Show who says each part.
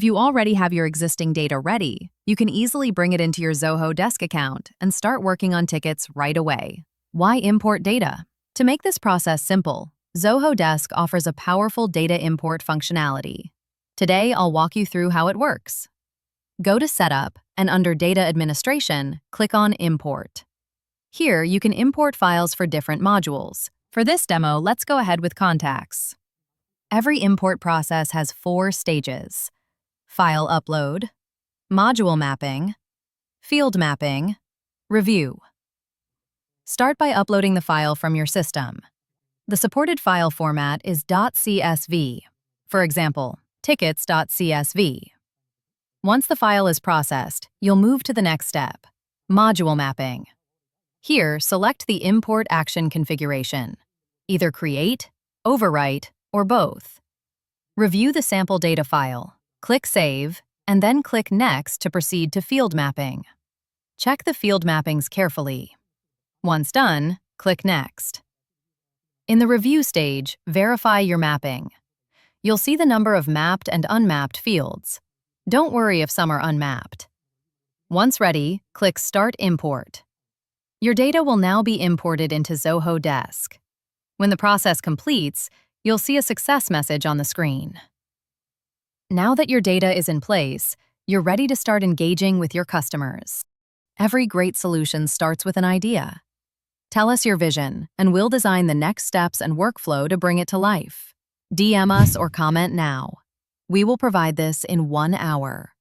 Speaker 1: If you already have your existing data ready, you can easily bring it into your Zoho Desk account and start working on tickets right away. Why import data? To make this process simple, Zoho Desk offers a powerful data import functionality. Today, I'll walk you through how it works. Go to Setup, and under Data Administration, click on Import. Here, you can import files for different modules. For this demo, let's go ahead with contacts. Every import process has 4 stages: file upload, module mapping, field mapping, review. Start by uploading the file from your system. The supported file format is .csv, for example, tickets.csv. Once the file is processed, you'll move to the next step, module mapping. Here, select the import action configuration, either create, overwrite, or both. Review the sample data file, click Save, and then click Next to proceed to field mapping. Check the field mappings carefully. Once done, click Next. In the review stage, verify your mapping. You'll see the number of mapped and unmapped fields. Don't worry if some are unmapped. Once ready, click Start Import. Your data will now be imported into Zoho Desk. When the process completes, you'll see a success message on the screen. Now that your data is in place, you're ready to start engaging with your customers. Every great solution starts with an idea. Tell us your vision, and we'll design the next steps and workflow to bring it to life. DM us or comment now. We will provide this in 1 hour.